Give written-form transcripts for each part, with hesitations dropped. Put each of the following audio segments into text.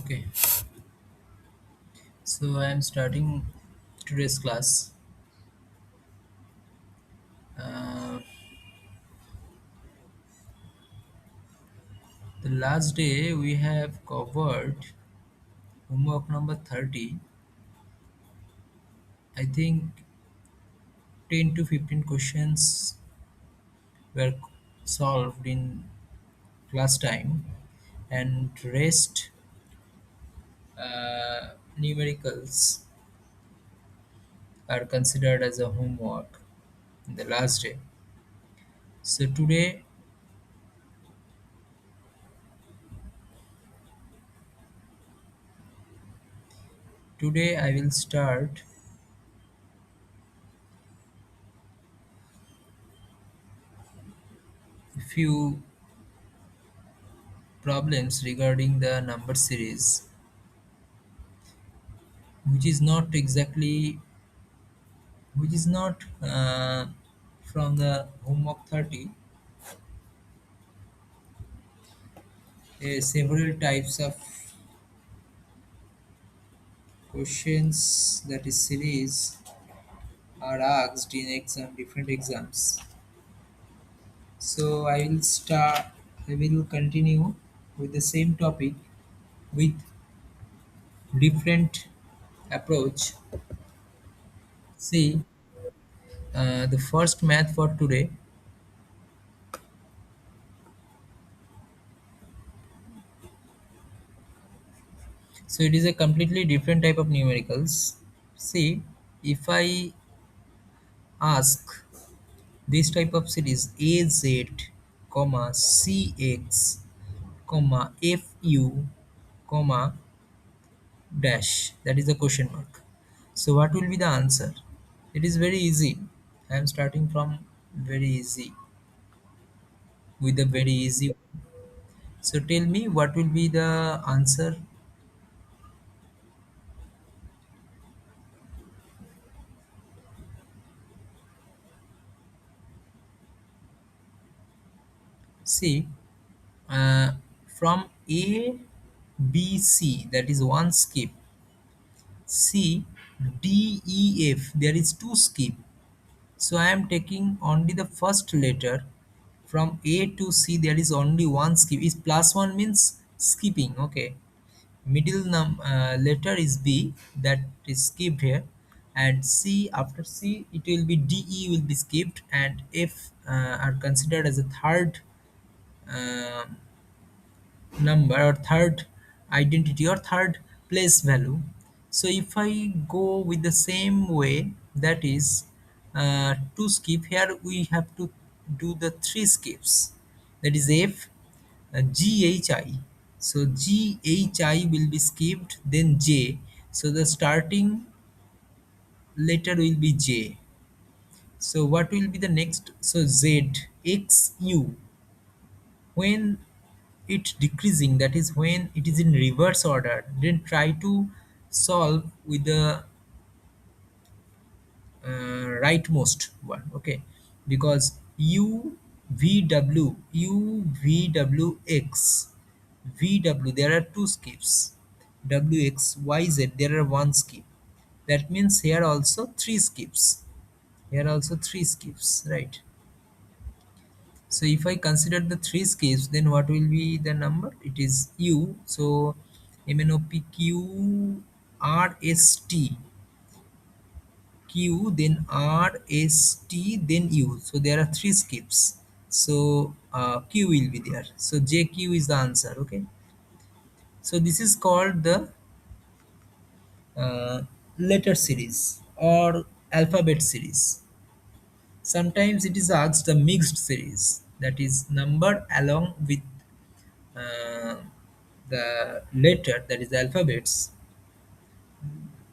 Okay, so I am starting today's class. Uh, the last day we have covered homework number 30. I think 10 to 15 questions were solved in class time, and rest numericals are considered as a homework in the last day. So today I will start a few problems regarding the number series, which is not exactly which is not from the homework 30. Several types of questions, that is series, are asked in different exams. So I will continue with the same topic with different approach. See, the first math for today. So it is a completely different type of numericals. See, if I ask this type of series AZ, comma CX, comma FU, comma dash, that is a question mark. So what will be the answer? It is very easy. I am starting from very easy with a very easy. So tell me what will be the answer. See, uh, from A, B, C, that is one skip. C, D, E, F, there is two skip. So I am taking only the first letter. From A to C there is only one skip. Is plus one means skipping. Okay. Middle letter is B, that is skipped here, and C, after C it will be D, E will be skipped, and F are considered as a third uh, number, or third identity, or third place value. So if I go with the same way, that is to skip, here we have to do the three skips, that is F, G, H, I. So G, H, I will be skipped, then J. So the starting letter will be J. So what will be the next? So Z, X, U. When it decreasing, that is when it is in reverse order, then try to solve with the rightmost one. Okay, because UVW, there are two skips. WXYZ, there are one skip. That means here also three skips. Here also three skips, right? So if I consider the three skips, then what will be the number? It is U. So MNOPQRST, Q, then RST, then U. So there are three skips. So Q will be there. So JQ is the answer. Okay. So this is called the uh, letter series or alphabet series. Sometimes it is asked the mixed series, that is number along with uh, the letter, that is the alphabets.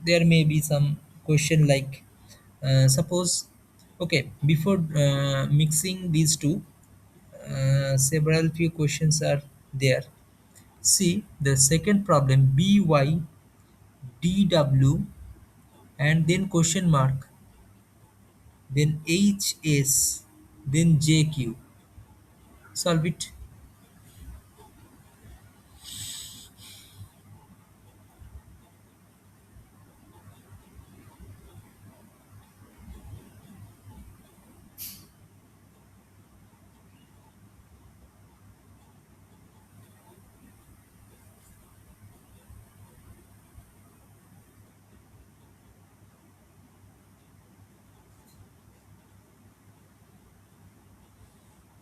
There may be some question like suppose, okay, before mixing these two, several few questions are there. See the second problem, BYDW, and then question mark, then HS, then JQ. Solve it.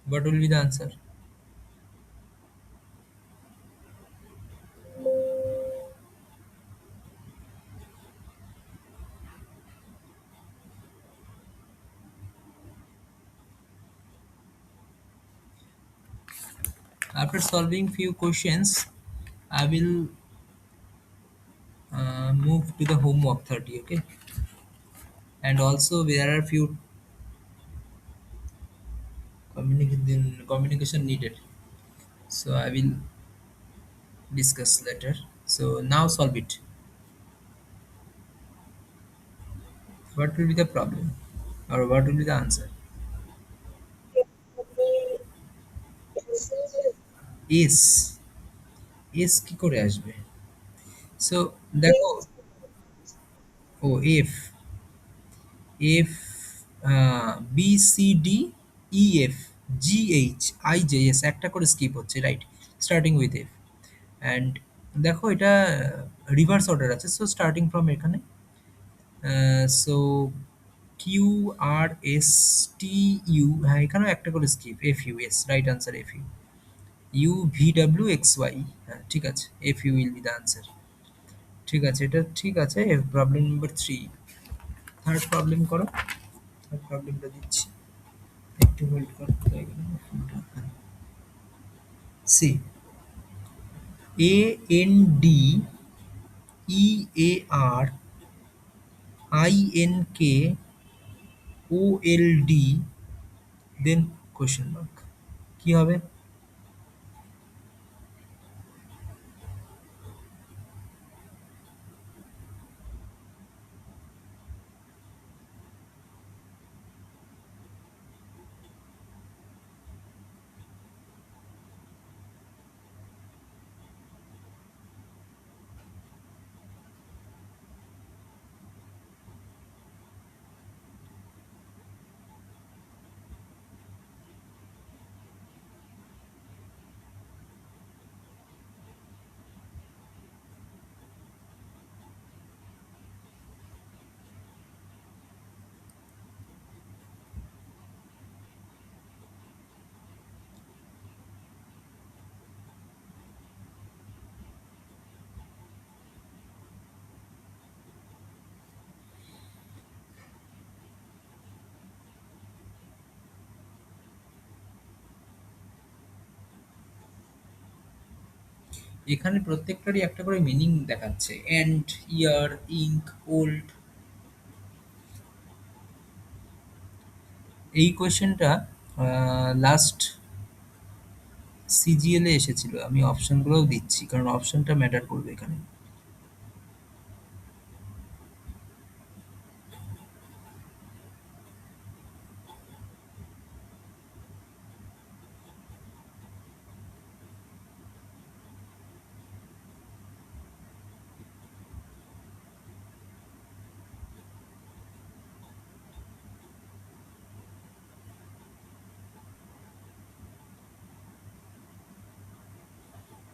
What will be the answer? After solving few questions, I will move to the homework 30. Okay, and also there are few communication needed. So I will discuss later. So now solve it. What will be the problem, or what will be the answer? S S কি করে আসবে? So দেখো, ও F F B C D E F G H I J S একটা করে skip হচ্ছে, right? Starting with F. And দেখো এটা রিভার্স অর্ডার আছে, সো স্টার্টিং ফ্রম এখানে। So Q R S T U, হ্যাঁ এখানেও একটা করে skip, F U, S right answer F U. U V W X Y, হ্যাঁ ঠিক আছে, F you will be the answer. ঠিক আছে, এটা ঠিক আছে। প্রবলেম নাম্বার 3, থার্ড প্রবলেম করো। থার্ড প্রবলেমটা দিচ্ছি, একটু হোল্ড করো। C A N D E A R I N K O L D, then question mark, কি হবে? এখানে প্রত্যেকটারই একটা করে মিনিং দেখাচ্ছে, এন্ড, ইয়ার, ইঙ্ক, ওল্ড। এই কোয়েশ্চেনটা লাস্ট সিজিএল এ এসেছিল। আমি অপশনগুলোও দিচ্ছি, কারণ অপশনটা ম্যাটার করবে এখানে।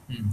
হুম,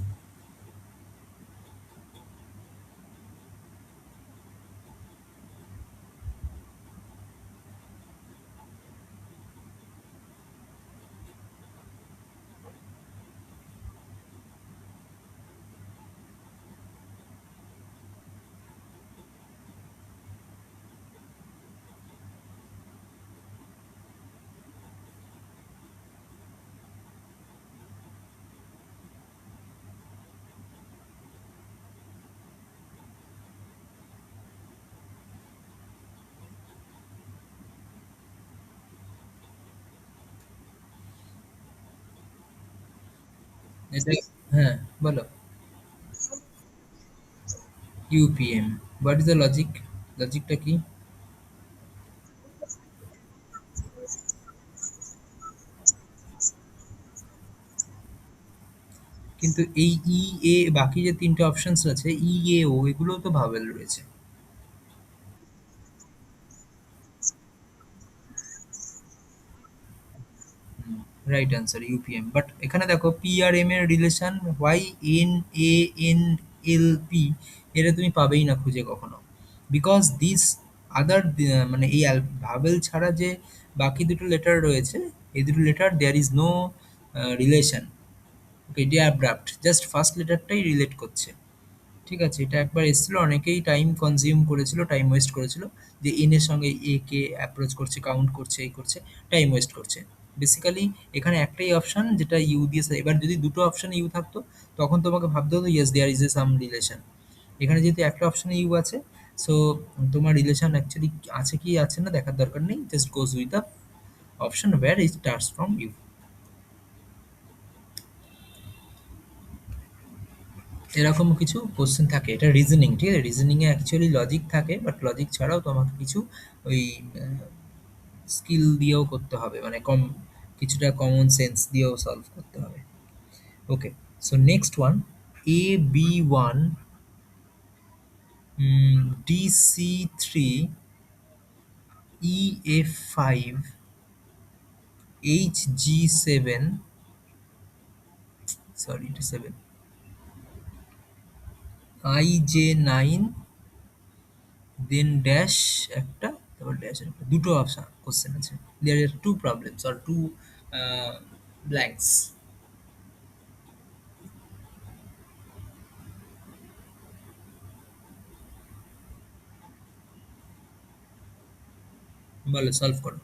এটা, হ্যাঁ বলো। UPM, what is the logic? লজিকটা কি? কিন্তু এই ই এ, বাকি যে তিনটে অপশনস আছে ই এ ও, এগুলো তো ভাওয়েল রয়েছে। Right answer UPM. বাট এখানে দেখো পি আর এম এর relation Y N A N L P, এটা তুমি পাবেই না খুঁজে কখনো। বিকজ দিস আদার, মানে এই ভাবেল ছাড়া যে বাকি দুটো লেটার রয়েছে, এই দুটো letter there is no relation. Okay, এটি অ্যাব্রাপ্ট, জাস্ট ফার্স্ট লেটারটাই রিলেট করছে। ঠিক আছে, এটা একবার এসেছিল, অনেকেই টাইম কনজিউম করেছিল, টাইম ওয়েস্ট করেছিল, যে এন এর সঙ্গে এ কে অ্যাপ্রোচ করছে, কাউন্ট করছে, এই করছে, টাইম ওয়েস্ট করছে। বেসিক্যালি এখানে একটাই অপশন যেটা ইউ দিয়েছে, এবার যদি দুটো অপশন ইউ থাকতো তখন তোমাকে ভাবতে হতো yes there is a some relation. এখানে যেহেতু একটা অপশনে ইউ আছে, সো তোমার রিলেশন অ্যাকচুয়ালি আছে কি আছে না দেখার দরকার নেই, just goes with the option where it starts from U. এরকম কিছু কোশ্চেন থাকে, এটা রিজনিং, ঠিক আছে, রিজনিং এ অ্যাকচুয়ালি লজিক থাকে, বাট লজিক ছাড়াও তোমাকে কিছু ওই স্কিল দিয়েও করতে হবে, মানে কিছুটা কমন সেন্স দিয়েও সলভ করতে হবে। Okay, so next one, A B one, D C three, E F five, H G seven, sorry এটা seven, I J nine, then dash একটা, তারপর ড্যাশ একটা, দুটো অপশন কোশ্চেন আছে, there are two problems or two blanks. বলো, solve করো।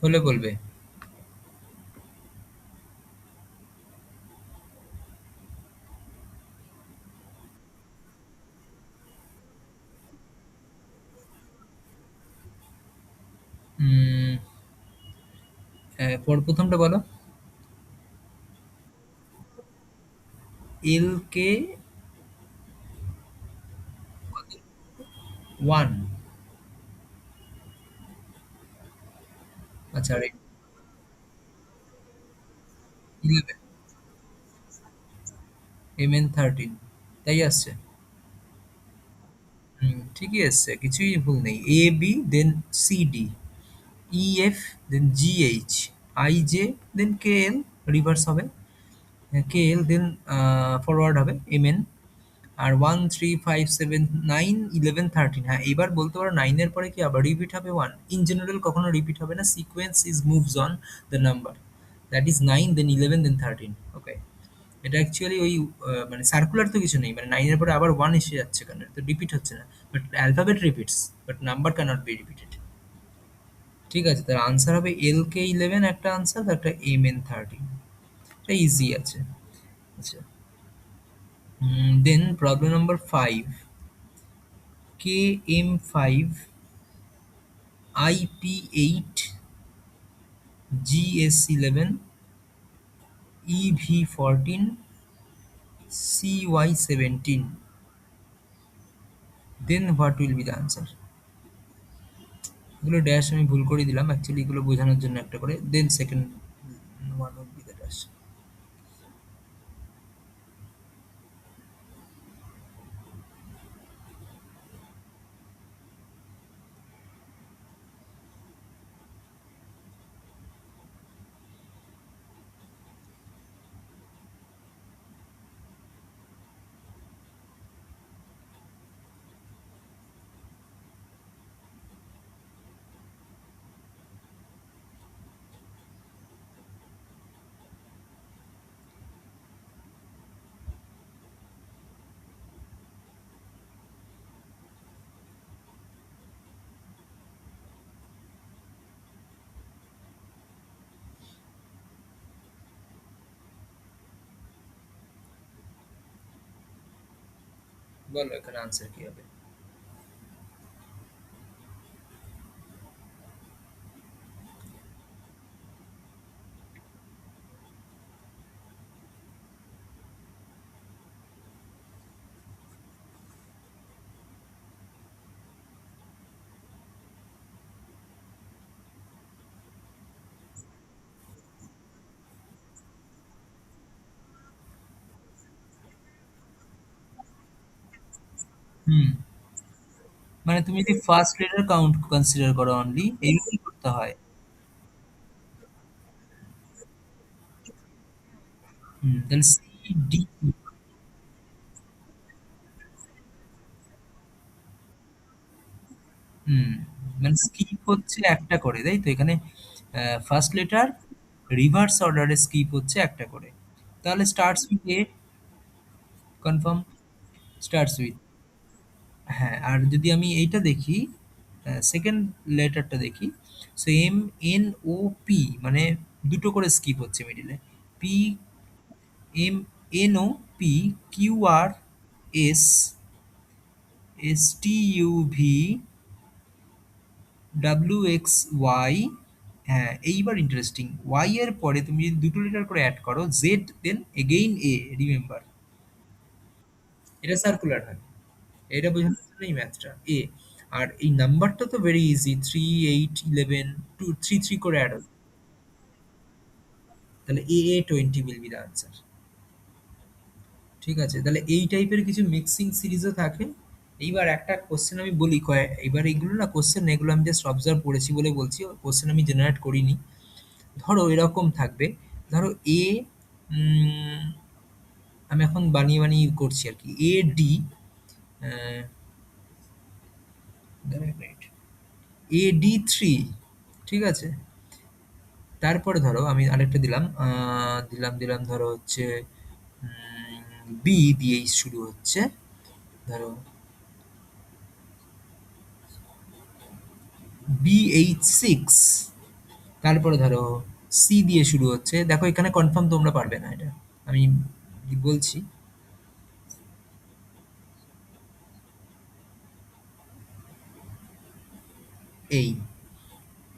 হলে বলবে। উম, পর প্রথমটা বলো। এল কে ওয়ান, আচ্ছা, আর ইলেভেন, এম এন থার্টিন, তাই আসছে। ঠিকই এসছে, কিছুই ভুল নেই। A B then C D, E F then G H, I J then K L, reverse হবে, কে এল দেন ফরওয়ার্ড হবে এম এন, আর 1 3 5 7 9 11 13। হ্যাঁ, এবার বলতে পারো নাইনের পরে কি আবার রিপিট হবে ওয়ান? ইন জেনারেল কখনো রিপিট হবে না, sequence is moves on the number, that is 9 দেন 11 দেন 13। ওকে, এটা অ্যাকচুয়ালি ওই মানে সার্কুলার তো কিছু নেই, মানে নাইনের পরে আবার ওয়ান এসে যাচ্ছে, কেন তো রিপিট হচ্ছে না, but alphabet repeats, but number can't be repeated. ঠিক আছে, তার আনসার হবে এল কে ইলেভেন একটা আনসার, একটা এম এন থার্টিন, এটা ইজি আছে। আচ্ছা, then problem number five, K M five, IP eight, GS eleven, EV fourteen, CY seventeen, then what will be the answer? এগুলো ড্যাশ আমি ভুল করে দিলাম, অ্যাকচুয়ালি এগুলো বোঝানোর জন্য একটা করে, then second one will be the dash. বলো এখানে আনসার কি হবে? হুম, মানে তুমি যদি ফার্স্ট লেটার কাউন্ট কনসিডার করো অনলি, এইভাবেই করতে হয়। হুম, তাহলে সি ডি। হুম, মানে স্কিপ হচ্ছে একটা করে, তাই তো এখানে ফার্স্ট লেটার রিভার্স অর্ডারে স্কিপ হচ্ছে একটা করে। তাহলে starts with A, confirm, starts with. হ্যাঁ, আর যদি আমি এইটা দেখি, সেকেন্ড লেটারটা দেখি, so M N O P, মানে দুটো করে স্কিপ হচ্ছে মিডিলে। P M N O P Q R S S T U V W X Y. হ্যাঁ, এইবার ইন্টারেস্টিং, ওয়াই এর পরে তুমি যদি দুটো লেটার করে অ্যাড করো, জেড দেন এগেইন এ, রিমেম্বার, এটা সার্কুলার হয়। এটা বোঝানোর জন্য এই ম্যাথটা এ। আর এই নাম্বারটা তো ভেরি ইজি, 3 8 11, 2 3 3 করে অ্যাড হবে। তাহলে A20 will be the answer. ঠিক আছে, তাহলে এই টাইপের কিছু মিক্সিং সিরিজও থাকে। এইবার একটা কোশ্চেন আমি বলি, এইবার এইগুলো না কোশ্চেন, এগুলো আমি জাস্ট অবজার্ভ করেছি বলে বলছি, কোশ্চেন আমি জেনারেট করিনি। ধরো এরকম থাকবে, ধরো এ, আমি এখন বানিয়ে বানিয়ে করছি আর কি, এ ডি, AD3, ঠিক আছে। তারপরে ধরো আমি আরেকটা দিলাম, দিলাম ধরো হচ্ছে বি দিয়েই শুরু হচ্ছে, ধরো BH6। তারপরে ধরো সি দিয়ে শুরু হচ্ছে, দেখো এখানে কনফার্ম তোমরা পারবে না এটা, আমি বলছি। এই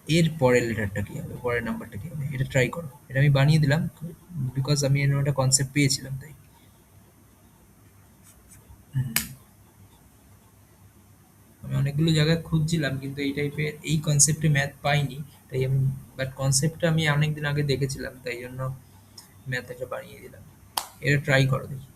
এর পরের লেটারটা কি হবে, পরের নাম্বারটা কি হবে, এটা ট্রাই করো, এটা আমি বানিয়ে দিলাম বিকজ আমি এর একটা কনসেপ্ট পেয়েছিলাম তাই। হুম, আমি অনেকগুলো জায়গায় খুঁজছিলাম কিন্তু এই টাইপের এই কনসেপ্টে ম্যাথ পাইনি, তাই আমি, বাট কনসেপ্টটা আমি অনেকদিন আগে দেখেছিলাম তাই জন্য ম্যাথ এটা বানিয়ে দিলাম। এটা ট্রাই করো দেখি।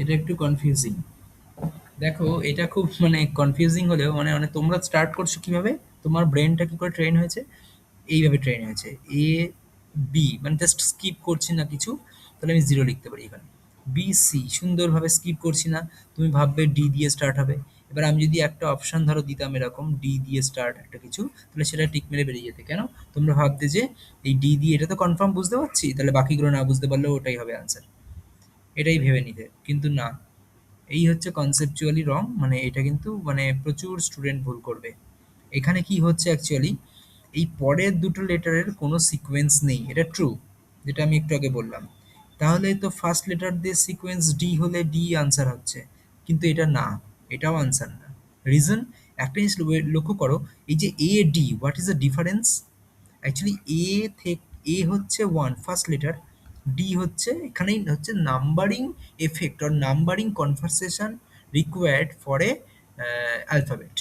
এটা একটু কনফিউজিং। দেখো এটা খুব মানে কনফিউজিং হলেও মানে তোমরা স্টার্ট করছো কিভাবে, তোমার ব্রেনটা কি করে ট্রেন হয়েছে, এইভাবে ট্রেন হয়েছে। এ বি মানে জাস্ট স্কিপ করছি না কিছু, তাহলে আমি জিরো লিখতে পারি এখানে। বি সি সুন্দরভাবে স্কিপ করছি না, তুমি ভাববে ডি দিয়ে স্টার্ট হবে। এবার আমি যদি একটা অপশন ধরো দিতাম এরকম ডি দিয়ে স্টার্ট একটা কিছু, তাহলে সেটা টিক মেরে বেরিয়ে যেতে। কেন? তোমরা ভাবতে যে এই ডি দিয়ে এটা তো কনফার্ম বুঝতে পারছি, তাহলে বাকিগুলো না বুঝতে পারলেও ওটাই হবে আনসার, এটাই ভেবে নিতে। কিন্তু না, এই হচ্ছে কনসেপচুয়ালি রং, মানে এটা কিন্তু মানে প্রচুর স্টুডেন্ট ভুল করবে। এখানে কি হচ্ছে অ্যাকচুয়ালি, এই পরের দুটো লেটারের কোনো সিকোয়েন্স নেই, এটা ট্রু, যেটা আমি একটু আগে বললাম। তাহলে তো ফার্স্ট লেটার দিয়ে সিকোয়েন্স ডি হলে ডি আনসার হচ্ছে, কিন্তু এটা না, এটাও আনসার না। রিজন, একটা জিনিস লক্ষ্য করো, এই যে A D, what is the difference? Actually A থেকে এ হচ্ছে ওয়ান ফার্স্ট লেটার, ডি হচ্ছে এখানেই হচ্ছে numbering effect or numbering conversation required for a alphabet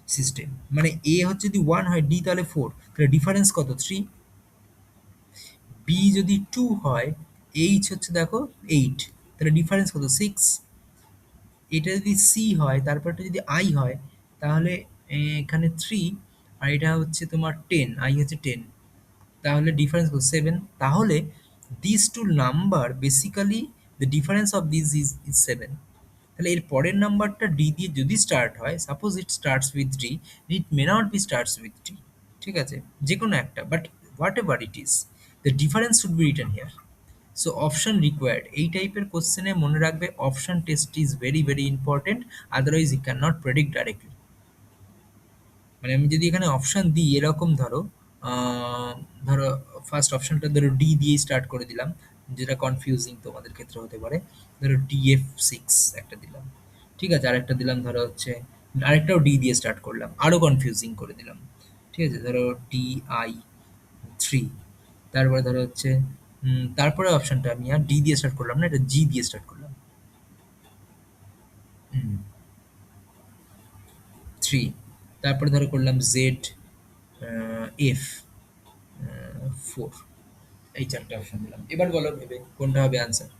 system. মানে এ হচ্ছে যদি ওয়ান হয়, ডি তাহলে ফোর, তাহলে ডিফারেন্স কত? থ্রি। বি যদি টু হয়, এইচ হচ্ছে দেখো এইট, তাহলে ডিফারেন্স কত? সিক্স। এটা যদি সি হয়, তারপরটা যদি আই হয়, তাহলে এখানে থ্রি, আর এটা হচ্ছে তোমার টেন, আই হচ্ছে টেন, তাহলে ডিফারেন্স কত? সেভেন। তাহলে this two number basically the difference of this is seven. তাহলে এর পরের নাম্বারটা ডি দিয়ে যদি স্টার্ট হয়, suppose it starts with D, it may not be starts with D, ঠিক আছে, যে কোনো একটা, but whatever it is, the difference should be written here. So option required, এই টাইপের কোশ্চেনে মনে রাখবে option test is very very important, otherwise you can not predict directly. মানে আমি যদি এখানে অপশন দিই এরকম ধরো, আহ, ধরো ফার্স্ট অপশনটা ধরো ডি দিয়েই স্টার্ট করে দিলাম, যেটা কনফিউজিং তোমাদের ক্ষেত্রে হতে পারে। ধরো ডিএফ সিক্স একটা দিলাম, ঠিক আছে, আরেকটা দিলাম ধরো হচ্ছে, আরেকটাও ডি দিয়ে স্টার্ট করলাম, আরও কনফিউজিং করে দিলাম, ঠিক আছে, ধরো ডি আই থ্রি। তারপরে ধরো হচ্ছে তারপরে অপশনটা আমি আর ডি দিয়ে স্টার্ট করলাম না, এটা জি দিয়ে স্টার্ট করলাম, থ্রি। তারপরে ধরো করলাম জেড এফ ফোর। এই চারটে অপশন দিলাম, এবার বলো ভেবে কোনটা হবে আনসার।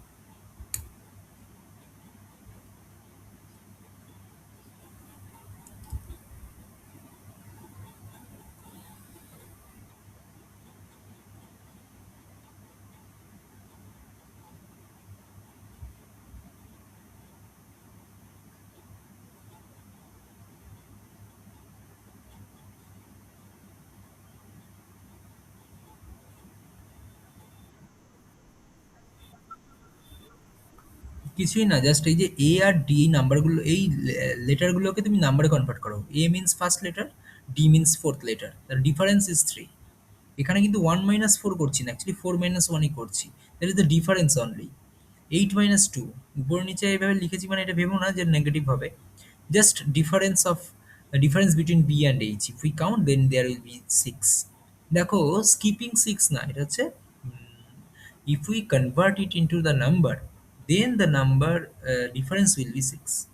কিছুই না, জাস্ট এই যে এ আর ডি নাম্বারগুলো, এই লেটারগুলোকে তুমি নাম্বারে কনভার্ট করো। A means first letter, D means fourth letter, তার ডিফারেন্স ইজ থ্রি। এখানে কিন্তু ওয়ান মাইনাস ফোর করছি না, অ্যাকচুয়ালি ফোর মাইনাস ওয়ানই করছি, that is the difference only. Eight minus two, উপর নিচে এইভাবে লিখেছি মানে এটা ভেবো না যে নেগেটিভ হবে, just difference of difference between B and H, if we count then there will be six. দেখো স্কিপিং সিক্স না, এটা হচ্ছে if we convert it into the number, then the number difference will be 6.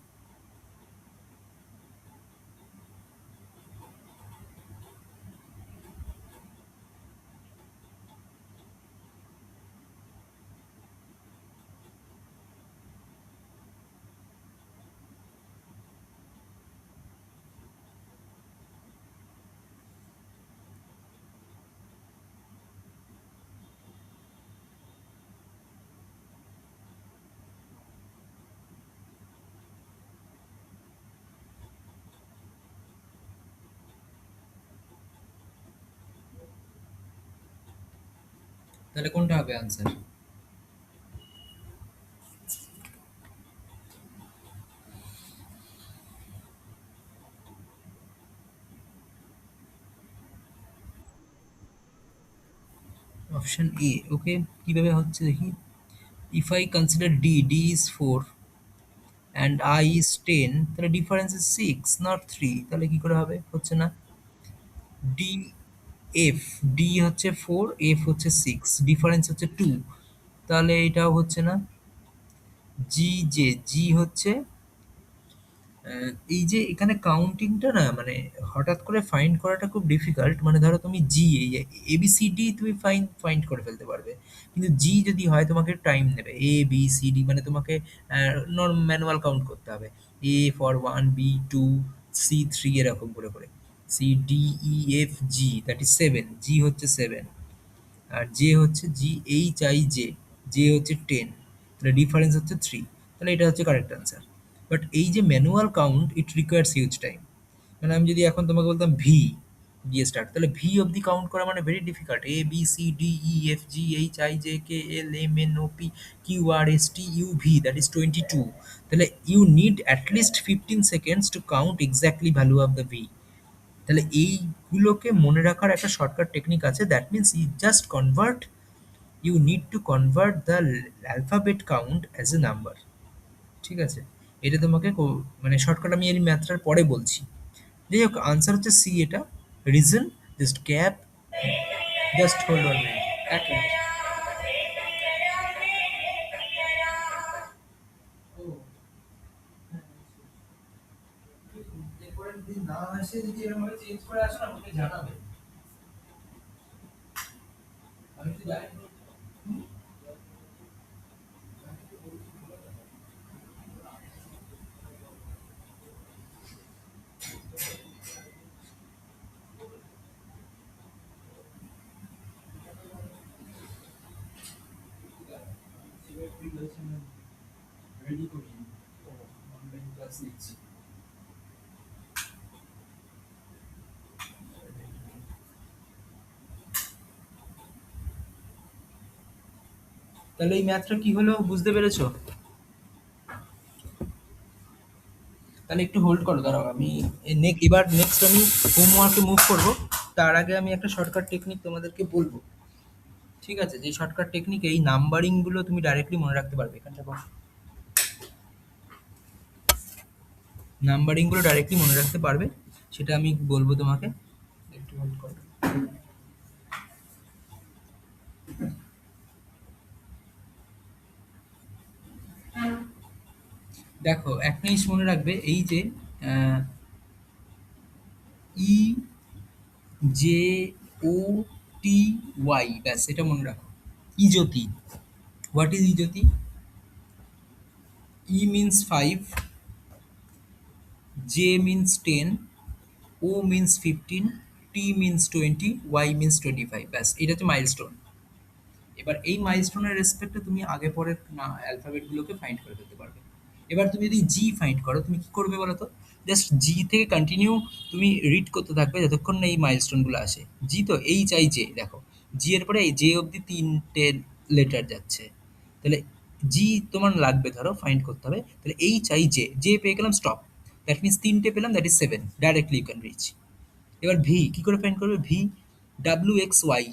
তাহলে কোনটা হবে answer? Option A. ওকে, কিভাবে হচ্ছে দেখি। If I consider D, D is four and I is ten, তাহলে difference is six not three, তাহলে কি করে হবে? হচ্ছে না। ডি এফ, ডি হচ্ছে ফোর, এফ হচ্ছে সিক্স, ডিফারেন্স হচ্ছে টু, তাহলে এটাও হচ্ছে না। জি জে, জি হচ্ছে এই যে এখানে কাউন্টিংটা না মানে হঠাৎ করে ফাইন্ড করাটা খুব ডিফিকাল্ট। মানে ধরো তুমি জি এই এবিসিডি তুমি ফাইন্ড করে ফেলতে পারবে, কিন্তু জি যদি হয় তোমাকে টাইম নেবে। এবিসিডি মানে তোমাকে ম্যানুয়াল কাউন্ট করতে হবে। A for one, B two, C three, এরকম করে করে C D E F G, that is seven, G হচ্ছে সেভেন। আর জে হচ্ছে G H I J, J হচ্ছে টেন, তাহলে ডিফারেন্স হচ্ছে থ্রি। তাহলে এটা হচ্ছে কারেক্ট অ্যান্সার। বাট এই যে manual count it requires huge time. মানে আমি যদি এখন তোমাকে বলতাম ভি দিয়ে স্টার্ট, তাহলে ভি অবধি কাউন্ট করা মানে very difficult. A B C D E F G H I J K L M N O P Q R S T U V, that is 22। তাহলে you need at least 15 seconds to count exactly value of the V. তাহলে এইগুলোকে মনে রাখার একটা shortcut technique আছে, that means you need to convert the alphabet count as a number. ঠিক আছে? এটা তোমাকে মানে শর্টকাট আমি এর ম্যাথটার পরে বলছি। যাই হোক, আনসার হচ্ছে সি এটা। Reason, just gap, just hold on minute, এক মিনিট। এরপরের দিন না আসে যদি এরকম ভাবে চেঞ্জ করে আসো না, আমাকে জানাবে। আমি তো জানি। রেডি করি, অনলাইন ক্লাস নিচ্ছি। তাহলে এই ম্যাথটা কি হলো বুঝতে পেরেছো? তাহলে একটু হোল্ড করো, দাঁড়াও আমি এবার নেক্সট আমি হোমওয়ার্কে মুভ করব। তার আগে আমি একটা শর্টকাট টেকনিক তোমাদেরকে বলবো। ঠিক আছে? যে শর্টকাট টেকনিকে এই নাম্বারিং গুলো তুমি ডাইরেক্টলি মনে রাখতে পারবে। এখানটা বস। নাম্বারিং গুলো ডাইরেক্টলি মনে রাখতে পারবে, সেটা আমি বলবো তোমাকে। একটু হোল্ড করো। দেখো, একটা জিনিস মনে রাখবে, এই যে ই জে ও টি ওয়াই, ব্যাস এটা মনে রাখো। ইজতি, হোয়াট ইজ ইজতি? E means five, J means ten, O means 15, T means 20, Y means 25, ব্যাস এটা হচ্ছে মাইলস্টোন। এবার এই মাইলস্টোনের রেসপেক্টে তুমি আগে পরের না অ্যালফাবেটগুলোকে ফাইন্ড করে ফেলতে পারবে। এবার তুমি যদি জি ফাইন্ড করো, তুমি কি করবে বলো তো? জাস্ট জি থেকে কন্টিনিউ তুমি রিড করতে থাকবে যতক্ষণ না এই মাইলস্টোনগুলো আসে। জি তো এইচ আই জে, দেখো জি এর পরে জে অবধি তিনটে লেটার যাচ্ছে। তাহলে জি তোমার লাগবে, ধরো ফাইন্ড করতে হবে, তাহলে এইচ আই জে, জে পেয়ে গেলাম, স্টপ। দ্যাট মিনস তিনটে পেলাম, that is seven, directly you can reach. এবার ভি কি করে ফাইন্ড করবে? V W X Y,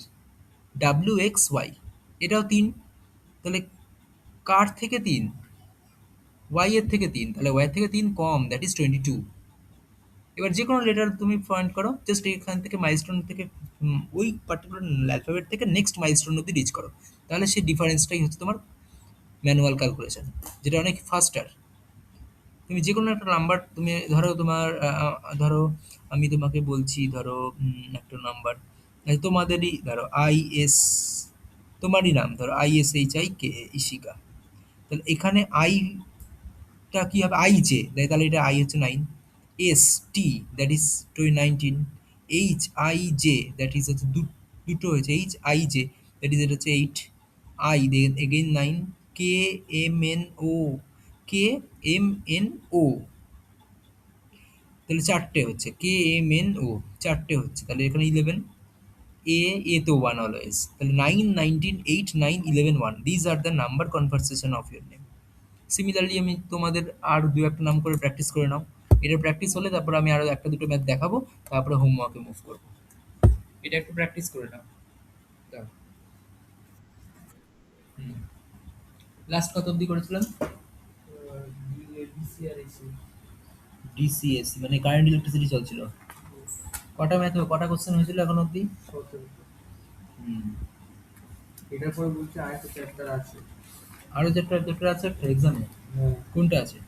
W X Y, এটাও তিন। তাহলে কার থেকে তিন? ওয়াই এর থেকে তিন, তাহলে ওয়াই এর থেকে তিন কম, দ্যাট ইজ 22। এবার যে কোনো লেটার তুমি ফাইন্ড করো, জাস্ট এখান থেকে মাইলস্টোন থেকে ওই পার্টিকুলার অ্যালফাবেট থেকে নেক্সট মাইলস্টোন অব্দি রিচ করো। তাহলে সেই ডিফারেন্সটাই হচ্ছে তোমার ম্যানুয়াল ক্যালকুলেশন, যেটা অনেক ফাস্টার। তুমি যে কোনো একটা নাম্বার তুমি ধরো তোমার ধরো আমি তোমাকে বলছি, ধরো একটা নাম্বার তোমাদেরই, ধরো আই এস, তোমারই নাম ধরো I S H I K, Ishika. তাহলে এখানে আইটা কি হবে? আই জে, তাহলে এটা আই হচ্ছে nine. S T, that is 19। H I J, that is হচ্ছে দুটো হয়েছে, H I J, that is এটা হচ্ছে eight. I then again nine. K M N O, K M N O, তাহলে চারটে হচ্ছে, কে এম এন ও চারটে হচ্ছে, তাহলে এখানে 11। এ, এ তো ওয়ান অলওয়েজ, তাহলে 9, 19, 8, 9, 11, 1, these are the number conversation of your name. Similarly আমি তোমাদের আর দু একটা নাম করে প্র্যাকটিস করে নাও। এটা প্র্যাকটিস হলে তারপর আমি আরো একটা দুটো ম্যাথ দেখাবো, তারপরে হোমওয়ার্কে মুভ করবো। এটা একটু প্র্যাকটিস করে নাও। দাও। লাস্ট কত অবধি করেছিলাম? ডিসিএসসি মানে কারেন্ট ইলেকট্রিসিটি চলছিল। কটা ম্যাথ, কটা কোশ্চেন হয়েছিল এখন অবধি? হুম। এটার পরে বলছে আরেকটা চ্যাপ্টার আছে। আরো চ্যাপ্টার চ্যাপ্টার আছে একটা এক্সামে? কোনটা আছে?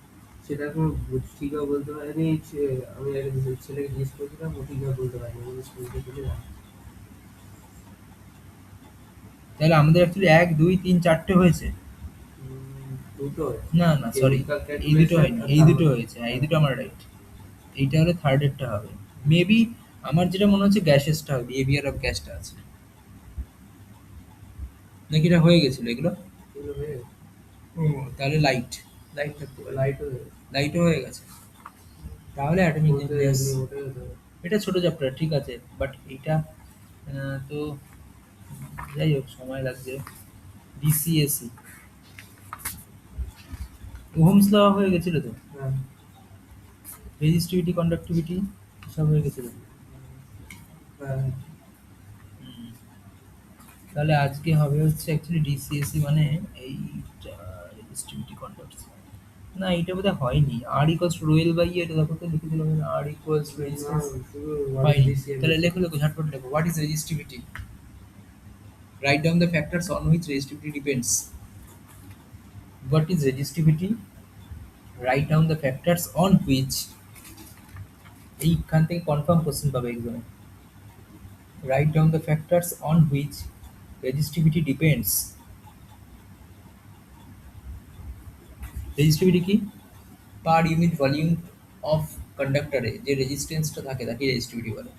সেটা কোনো ঠিকভাবে বলতে পারিনি। আমি এক ছেলেকে জিজ্ঞেস করেছিলাম, ও ঠিকভাবে বলতে পারেনি, বলে স্কুলটা চলে যায়। তাহলে আমাদের অ্যাকচুয়ালি ১, ২, ৩, ৪টে হয়েছে। দুটো হয়েছে, না, না, সরি। কেমিক্যাল এই দুটো ক্যালকুলেশন হয়নি। আর এই দুটো থার্মোডাইনামিক্স। হয়েছে। হ্যাঁ, এই দুটো আমার রাইট। এইটা হলে থার্ড এরটা হবে। মেবি আমার যেটা মনে হচ্ছে গ্যাসেসটা হবে, বিহেভিয়ার অফ গ্যাসটা আছে। নাকি এটা হয়ে গেছিল এগুলো? এগুলো হয়ে গেছে। ও, তাহলে লাইট। লাইট থাকতে পারে। লাইট হয়ে গেছে। লাইটও হয়ে গেছে। তাহলে অ্যাটমিক ওতে নিউক্লিয়াস। এমনি ওটাই হতে হবে। এটা ছোট চ্যাপ্টার, ঠিক আছে। বাট এইটা তো যাই হোক সময় লাগছে। ডিসিএসি, ওহমস ল হয়ে গেছিল তো। হ্যাঁ। রেজিস্টিভিটি, কন্ডাক্টিভিটি সব হয়ে গেছিল। হ্যাঁ। হুম। তাহলে আজকে হবে হচ্ছে অ্যাকচুয়ালি ডিসিএসি মানে এইটা, রেজিস্টিভিটি কন্ডাক্ট। না, এটা বোধহয় হয়নি। R equals to rho L by এটা দেখো তো লিখেছিল, আর ইকুয়ালস টু না, রেজিস্ট্যান্স। শুধু হোয়াট ইজ হয়নি। ডিসিএম তাহলে লিখেছি। লেখো লেখো ঝটপট লেখো, what is resistivity? Write down the factors on which resistivity depends. What is resistivity? Write down the factors on which, এইখান থেকে কনফার্ম কোশ্চেন পাবে এক্সামে। Write down the factors on which resistivity depends. Resistivity কি? Per unit volume of কন্ডাক্টরে যে রেজিস্ট্যান্সটা থাকে তাকে resistivity বলে।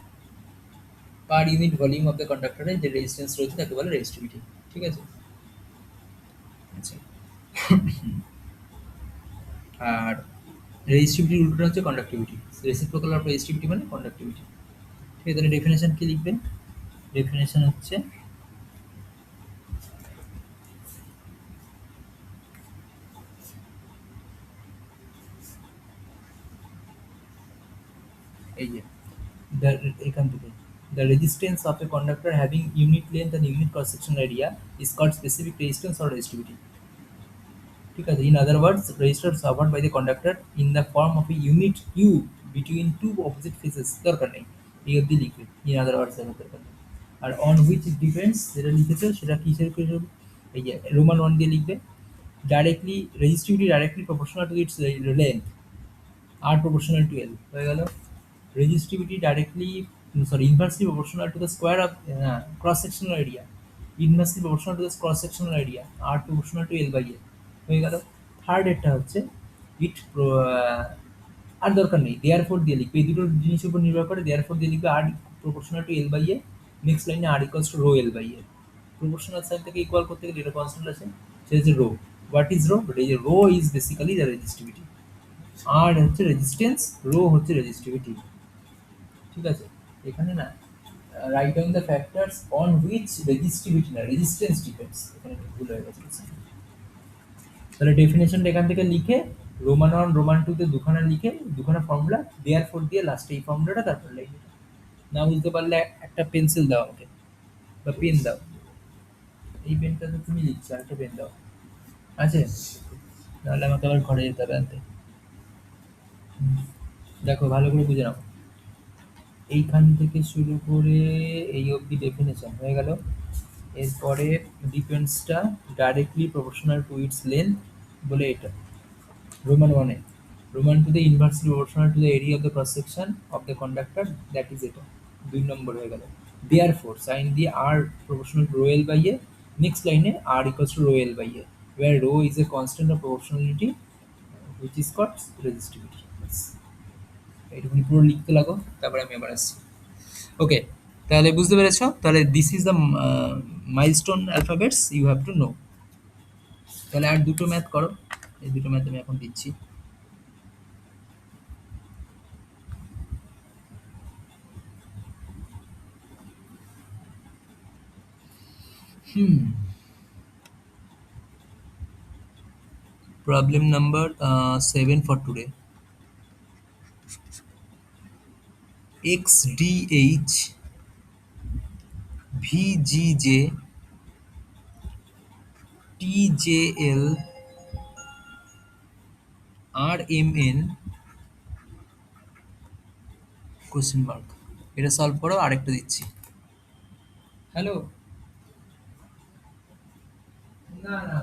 Per unit volume of the কন্ডাক্টরে যে রেজিস্ট্যান্স রয়েছে তাকে বলে রেজিস্টিভিটি। ঠিক আছে? আচ্ছা। আর রেজিস্টিভিটির উল্টোটা হচ্ছে কন্ডাক্টিভিটি। রেসিপ্রোকাল অফ রেজিস্টিভিটি মানে কন্ডাক্টিভিটি। ঠিক আছে, তাহলে ডেফিনেশন কি লিখবেন? ডেফিনেশন হচ্ছে এই যে এখান থেকে, the resistance of a conductor having unit length and unit cross sectional area is called specific resistance or resistivity. ঠিক আছে? In other words, resistance offered by the conductor in the form of a unit Q between two opposite faces দরকার নেই, এই অবধি লিখবে। In other words এর দরকার নেই। আর on which it depends যেটা লিখেছো সেটা কিসের কিছু, এই যে রোমান 1 দিয়ে লিখবে। Directly resistivity directly proportional to its length, R proportional to L হয়ে গেল। Resistivity directly, sorry, inversely proportional to the square of cross sectional area, inversely proportional to the cross sectional area, R proportional to L by A হয়ে গেল। Third এটা হচ্ছে ইট, আর দরকার নেই, দেয়ার four দিয়ে লিখবে। এই দুটো জিনিসের উপর নির্ভর করে, দেয়ার ফোর দিয়ে লিখবে আর proportional to L by A. Next লাইনে R equals to rho L by A. Proportional sign থেকে ইকুয়াল করতে গেলে এটা কনস্ট্যান্ট আছে, সেটা হচ্ছে rho. What is rho? Rho is basically the resistivity. R হচ্ছে রেজিস্ট্যান্স, রো হচ্ছে রেজিস্টিভিটি। ঠিক আছে? এখানে না, write down the factors on which resistivity না রেজিস্ট্যান্স ডিপেন্ডস, এখানে একটু ভুল হয়ে গেছে। তাহলে ডেফিনেশনটা এখান থেকে লিখে রোমান 1 রোমান 2 তে দুখানা লিখে দুখানা ফর্মুলা দেয়ার ফোর দিয়ে লাস্টে এই ফর্মুলাটা তারপর লিখবে। না বুঝতে পারলে একটা পেন্সিল দাও আমাকে, বা পেন দাও। এই পেনটা তো তুমি লিখছো, একটা পেন দাও। আছে? নাহলে আমাকে আবার ঘরে যেতে হবে আনতে। হুম। দেখো ভালো করে বুঝে নাও। এইখান থেকে শুরু করে এই অবধি ডেফিনেশন হয়ে গেল। এরপরে ডিপেন্ডসটা directly proportional to its length বলে এটা রোমান 1 এ। রোমান 2 তে inversely proportional to the area of the cross section of the conductor, that is এটা 2 নম্বর হয়ে গেল। দেয়ারফোর সাইন দিয়ে R proportional to rho L by A. Next লাইনে R equals to rho L by A, where rho is a constant of proportionality which is called resistivity. ব্যাস। এইটুকুনি পুরো লিখতে লাগো, তারপরে আমি আবার আসছি। ওকে, তাহলে বুঝতে পেরেছো? তাহলে this is the milestone alphabets you have to know. তাহলে আর দুটো ম্যাথ করো, এই দুটো ম্যাথ আমি এখন দিচ্ছি। হুম। Problem number 7 for today. XDH VGJ TJL RMN question mark. এটা সলভ করো, আরেকটা দিচ্ছি। হ্যালো। না, না,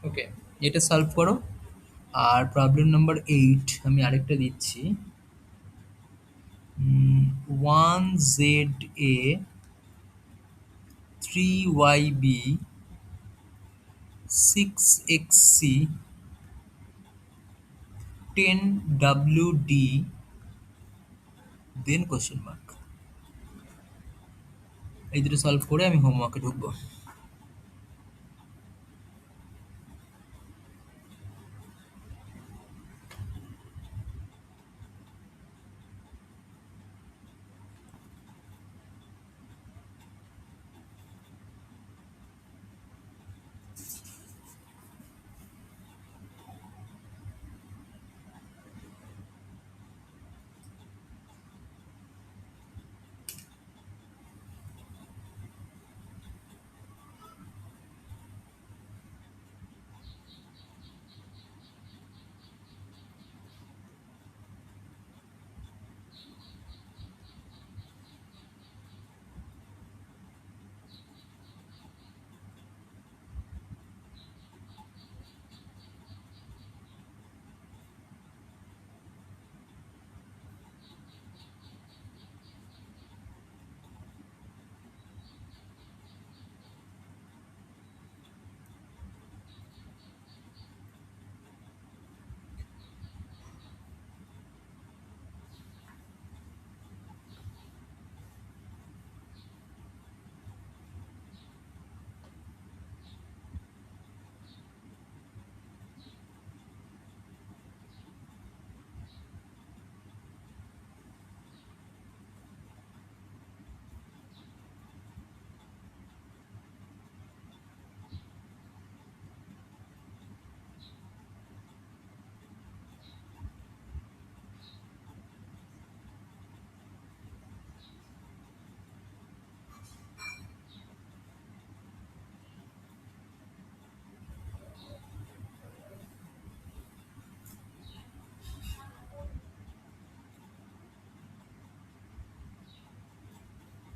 ওকে, এটা সলভ করো। আর প্রবলেম নাম্বার 8 আমি আরেকটা দিচ্ছি। 1ZA 3YB 6XC 10WD দেন কোশ্চেন মার্ক। এই দুটো সলভ করে আমি হোমওয়ার্কে ঢুকবো।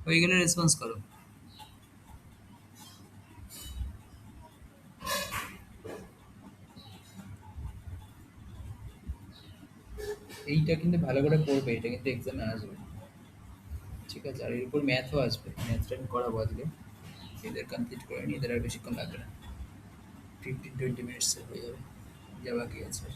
হয়ে গেলে রেসপন্স করো। এইটা কিন্তু ভালো করে পড়বে, এটা কিন্তু এক্সামে আসবে। ঠিক আছে, আর এর উপর ম্যাথও আসবে, ম্যাথটা আমি করাবো আজকে। এদের কমপ্লিট করে নিই, এদের আর বেশিক্ষণ লাগবে না, 15-20 মিনিটসে হয়ে যাবে, যা বাকি আছে।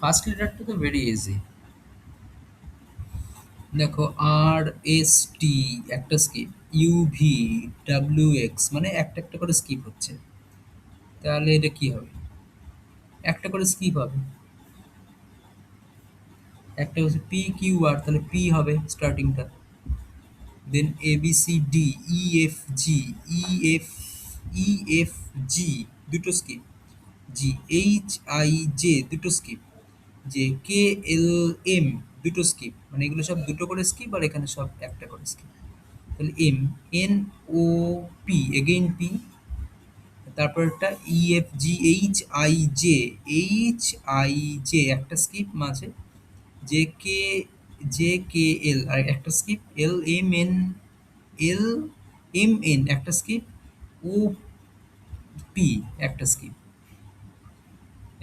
ফার্স্ট লেটারটা তো ভেরি ইজি। দেখো, RST একটা স্কিপ, UVWX মানে একটা একটা করে স্কিপ হচ্ছে, তাহলে এটা কি হবে? একটা করে স্কিপ হবে। একটা হচ্ছে PQR, তাহলে পি হবে স্টার্টিংটা। দেন ABCD EFG EF EFG দুটো স্কিপ, GHIJ দুটো স্কিপ, JKLM দুটো স্কিপ, মানে এগুলো সব দুটো করে স্কিপ, আর এখানে সব একটা করে স্কিপ। তাহলে NOP এগেইন পি, তারপরটা EFGHIJ একটা স্কিপ মাঝে, জেকে JKL আর একটা স্কিপ, LMN একটা স্কিপ, OP একটা স্কিপ,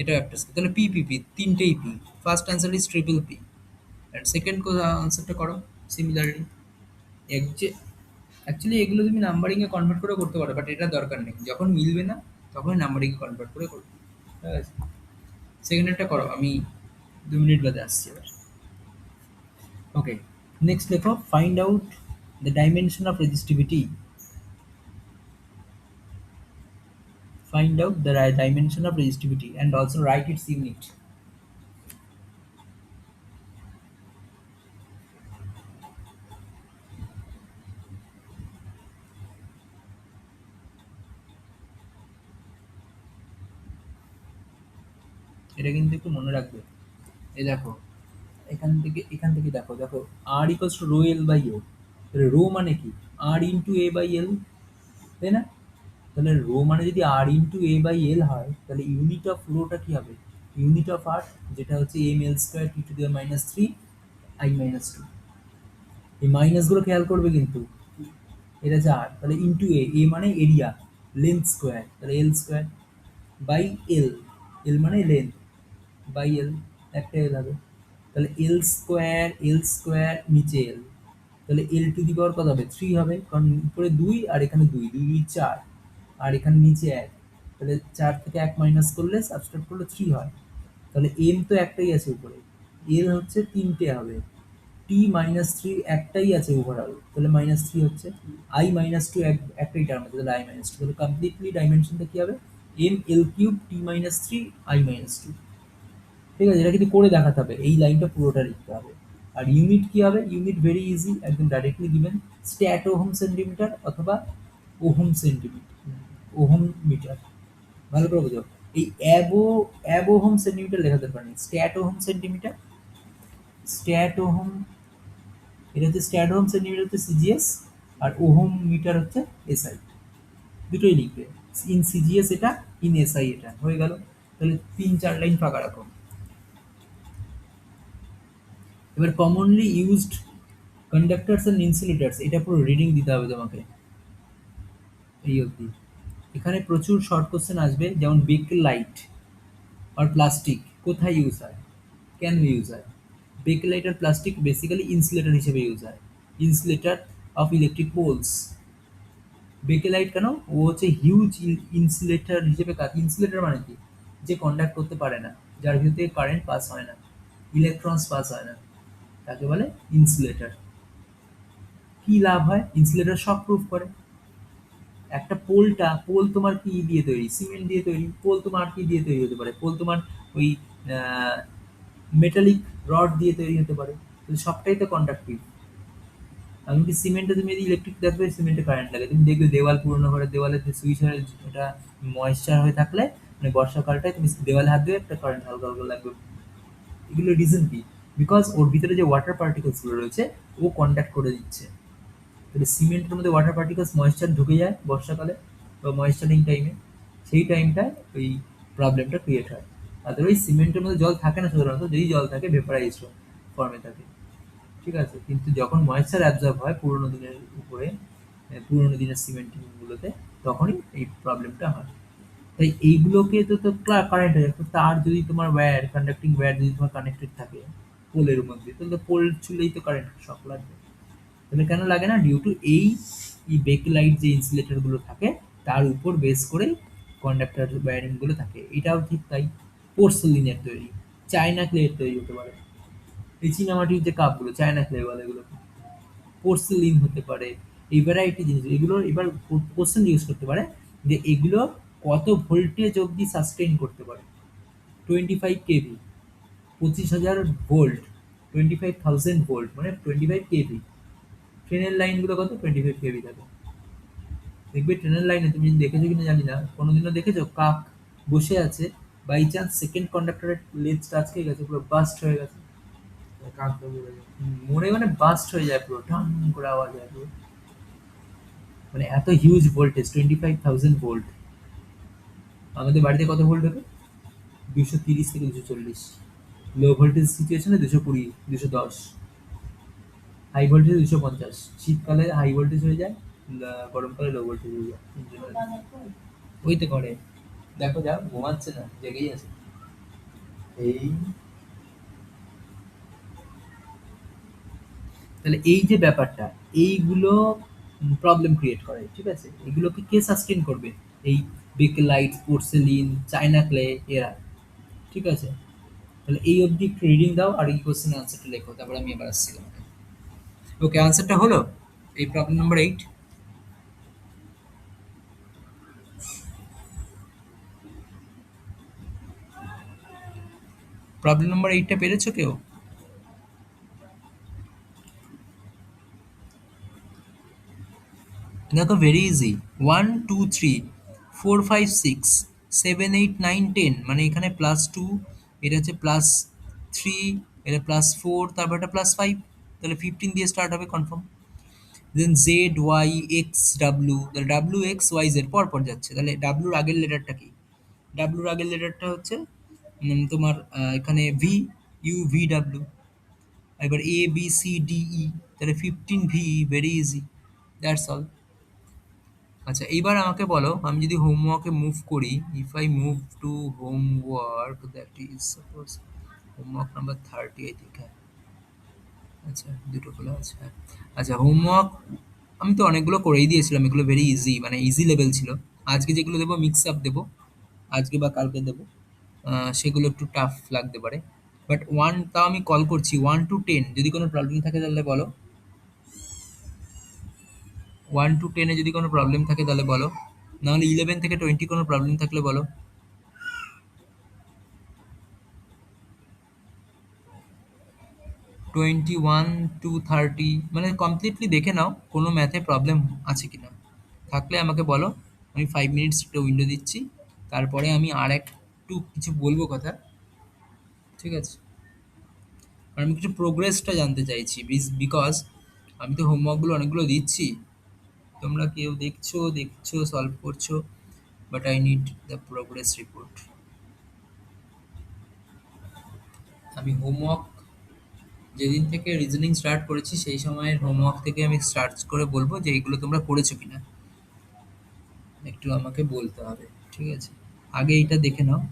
এটাও একটা স্কিপ। তাহলে PPP তিনটেই পি। First answer is triple P. আর সেকেন্ড আনসারটা করো সিমিলারলি। এক যে অ্যাকচুয়ালি এগুলো তুমি নাম্বারিংয়ে কনভার্ট করে করতে পারো, বাট এটা দরকার নেই, যখন মিলবে না তখনই নাম্বারিংয়ে কনভার্ট করে করবে। ঠিক আছে, সেকেন্ডেরটা করো, আমি 2 মিনিট বাদে আসছি এবার। ওকে, নেক্সট লেখো, find out the dimension of resistivity. Find out the dimension of resistivity and also write its unit. এটা কিন্তু একটু মনে রাখবে। এই দেখো, এখান থেকে দেখো, r equals to rho L by O. তাহলে রো মানে কি? r into A by L, তাই না? তাহলে রো মানে যদি r into A by L হয়, তাহলে ইউনিট অফ রোটা কি হবে? ইউনিট অফ r, যেটা হচ্ছে M L square T to the minus three I minus two. এই মাইনাসগুলো খেয়াল করবে কিন্তু, এটা হচ্ছে r, তাহলে ইন্টু এ মানে এরিয়া, লেন্থ স্কোয়ার, তাহলে এল স্কোয়ার বাই এল, এল মানে লেন্থ, বাই এল, একটা এল হবে, তাহলে এল স্কোয়ার নিচে এল, তাহলে এল টু দি পাওয়ার কত হবে? থ্রি হবে, কারণ উপরে দুই আর এখানে দুই, দুই দুই চার, আর এখানে নিচে এক, তাহলে চার থেকে এক মাইনাস করলে সাবস্ট্রাক্ট করলে থ্রি হয়। তাহলে এম তো একটাই আছে উপরে, এল হচ্ছে তিনটে হবে, টি মাইনাস থ্রি একটাই আছে ওভারঅল, তাহলে মাইনাস থ্রি হচ্ছে, আই মাইনাস টু একটাই টার্ম আছে, তাহলে আই মাইনাস টু, তাহলে কমপ্লিটলি ডাইমেনশনটা কি হবে? M L cube T minus three I minus two. ঠিক আছে, এটা কিন্তু করে দেখাতে হবে, এই লাইনটা পুরোটা লিখতে হবে। আর ইউনিট কি হবে? ইউনিট ভেরি ইজি, একদম ডাইরেক্টলি দিবেন, স্ট্যাট ওহম সেন্টিমিটার অথবা ওহম সেন্টিমিটার, ওহম মিটার, ভালো করে বোঝো। এই অ্যাব ওহম সেন্টিমিটার লেখা দরকার নেই, stat ohm centimetre, stat ohm, এটা হচ্ছে স্ট্যাট ওহম সেন্টিমিটার হচ্ছে সিজিএস, আর ওহম মিটার হচ্ছে এসআই, দুটোই লিখবে। ইন সিজিএস এটা, ইন এসআই এটা, হয়ে গেল। তাহলে তিন চার লাইন ফাঁকা রাখো। এবার কমনলি ইউজড কন্ডাক্টরস অ্যান্ড ইনসুলেটরস, এটা পুরো রিডিং দিতে হবে তোমাকে এই অবধি। এখানে প্রচুর শর্ট কোশ্চেন আসবে, যেমন বেকেল লাইট আর প্লাস্টিক কোথায় ইউজ হয়, কেন ইউজ হয়? বেকেল লাইট আর প্লাস্টিক বেসিক্যালি ইনসুলেটর হিসেবে ইউজ হয়, insulator of electric poles. Bakelite কেন? ও হচ্ছে হিউজ ইনসুলেটর হিসেবে কাজ। ইনসুলেটর মানে কি? যে কন্ডাক্ট করতে পারে না, যার ভিতরে কারেন্ট পাস হয় না, ইলেকট্রনস পাস হয় না, তাকে বলে ইনসুলেটর। কি লাভ হয়? ইনসুলেটর শক প্রুফ করে। একটা পোল তোমার কি দিয়ে তৈরি? সিমেন্ট দিয়ে তৈরি। পোল তোমার কি দিয়ে তৈরি হতে পারে? পোল তোমার ওই মেটালিক রড দিয়ে তৈরি হতে পারে। তো সবটাই তো কন্ডাক্টিভ। এমনকি সিমেন্টে তুমি যদি ইলেকট্রিক দেখবে, সিমেন্টে কারেন্ট লাগে, তুমি দেখবে দেওয়াল, পুরোনো ঘরের দেওয়ালে সুইচ হয়ে ওটা ময়েশ্চার হয়ে থাকলে, মানে বর্ষাকালটায় তুমি দেওয়ালে হাত দেবে, একটা কারেন্ট হালকা হালকা লাগবে। এগুলো রিজন কি? বিকজ ওর ভিতরে যে ওয়াটার পার্টিকেলস গুলো রয়েছে, ও কন্ডাক্ট করে দিচ্ছে। তাহলে সিমেন্টের মধ্যে ওয়াটার পার্টিকেলস, ময়েশ্চার ঢুকে যায় বর্ষাকালে বা ময়েশ্চারিং টাইমে, সেই টাইমটায় ওই প্রবলেমটা ক্রিয়েট হয়। আদারওয়াইজ সিমেন্টের মধ্যে জল থাকে না সাধারণত, যদি জল থাকে ভেপারাইজ ফর্মে থাকে। ঠিক আছে, কিন্তু যখন ময়েশ্চার অ্যাবজর্ব হয় পুরোনো দিনের উপরে, পুরোনো দিনের সিমেন্টিং গুলোতে, তখনই এই প্রবলেমটা হয়। তাই এইগুলোকে তো কারেন্ট হয়ে যায়। তো তার যদি তোমার ওয়্যার, কন্ডাক্টিং ওয়্যার যদি তোমার কানেক্টেড থাকে পোলের মধ্যে, তাহলে তো পোল চুলেই তো কারেন্ট শক লাগবে। তাহলে কেন লাগে না? ডিউ টু এই বেকলাইট যে ইনসুলেটর গুলো থাকে, তার উপর বেস করে কন্ডাক্টর ওয়্যারিং গুলো থাকে। এটাও ঠিক তাই। পোর্সেলিনের তৈরি, চায়না ক্লের তৈরি হতে পারে। এই চীনামাটির যে কাপগুলো, চায়না ক্লে বলে এগুলো, পোর্সেলিন হতে পারে। এই ভ্যারাইটি জিনিস, এগুলো এবার কোশ্চেন জিজ্ঞেস করতে পারে যে এগুলো কত ভোল্টেজ অবধি সাস্টেইন করতে পারে? 25 কেভি, 25,000 ভোল্ট, 25,000 ভোল্ট মানে 25 কেভি। ট্রেনের লাইনগুলো কত? 25 কেভি থাকে। দেখবে ট্রেনের লাইনে, তুমি দেখেছো কিনা জানি না, কোনোদিনও দেখেছো কাক বসে আছে, বাই চান্স সেকেন্ড কন্ডাক্টরের লেজ টাচ খেয়ে গেছে, পুরো বাস্ট হয়ে গেছে। কাকটা মরে যায়। মনে মানে বাস্ট হয়ে যায়, পুরো ঠাম করে আওয়াজ হয় পুরো। মানে এত হিউজ ভোল্টেজ, 25,000 ভোল্ট। আমাদের বাড়িতে কত ভোল্ট হবে? 230 থেকে 240। লো ভোল্টেজ সিচুয়েশনে 220, 210। High voltage 250। শীতকালে হাই ভোল্টেজ হয়ে যায়, গরমকালে লো ভোল্টেজ হয়ে যায়। ওই তো করে, দেখো যা ঘুমাচ্ছে না, জেগেই আছে। এই, তাহলে এই যে ব্যাপারটা, এইগুলো প্রবলেম ক্রিয়েট করে। ঠিক আছে, এগুলোকে কে সাস্টেন করবে? এই বেকেলাইট, পোর্সেলিন, চায়না ক্লে, এরা। ঠিক আছে, তাহলে এই অবধি একটু রিডিং দাও, আর এই কোশ্চেন আনসারটা লেখো, তারপর আমি এবার আসছি তোমাকে। ওকে, আনসারটা হলো এই প্রবলেম নাম্বার 8। প্রবলেম নাম্বার 8টা পেরেছো কেউ? দেখো ভেরি ইজি। 1 2 3 4 5 6 7 8 9 10, মানে এখানে +2, এটা হচ্ছে +3, এটা +4, তারপর এটা +5, তাহলে 15 দিয়ে স্টার্ট হবে কনফার্ম। দেন জেড ওয়াই এক্স ডাব্লিউ, তাহলে ডাব্লিউ এক্স ওয়াই জেড পর পর যাচ্ছে, তাহলে ডাব্লিউর আগের লেটারটা কি? ডাব্লিউর আগের লেটারটা হচ্ছে তোমার এখানে ভি, ইউ ভি ডাব্লিউ। এবার এ বি সি ডি ই, তাহলে 15 V, very easy, that's all. আচ্ছা এইবার আমাকে বলো, আমি যদি হোমওয়ার্কে মুভ করি, if I move to homework, that is suppose homework number 30 I think. হ্যাঁ, আচ্ছা দুটো খোলা আছে, হ্যাঁ। আচ্ছা হোমওয়ার্ক আমি তো অনেকগুলো করেই দিয়েছিলাম, এগুলো ভেরি ইজি, মানে ইজি লেভেল ছিল। আজকে যেগুলো দেবো মিক্স আপ দেবো, আজকে বা কালকে দেবো, সেগুলো একটু টাফ লাগতে পারে। বাট তাও আমি কল করছি, 1 to 10 যদি কোনো প্রবলেম থাকে তাহলে বলো। 1 to 10-এ যদি কোনো প্রবলেম থাকে তাহলে বলো, নাহলে 11 থেকে 20 কোনো প্রবলেম থাকলে বলো। 21 to 30, মানে কমপ্লিটলি দেখে নাও কোনো ম্যাথে প্রবলেম আছে কিনা, থাকলে আমাকে বলো। আমি 5 মিনিটস একটা উইন্ডো দিচ্ছি, তারপরে আমি আর একটু কিছু বলবো কথা, ঠিক আছে? কারণ আমি কিছু প্রোগ্রেসটা জানতে চাইছি, বিকজ আমি তো হোমওয়ার্কগুলো অনেকগুলো দিচ্ছি, তোমরা কেউ দেখছো দেখছো সলভ করছো, but I need the progress report. আমি হোমওয়ার্ক যেদিন থেকে রিজনিং স্টার্ট করেছি সেই সময়ের হোমওয়ার্ক থেকে আমি সার্চ করে বলবো যে এইগুলো তোমরা করেছো কিনা, একটু আমাকে বলতে হবে, ঠিক আছে? আগে এইটা দেখে নাও।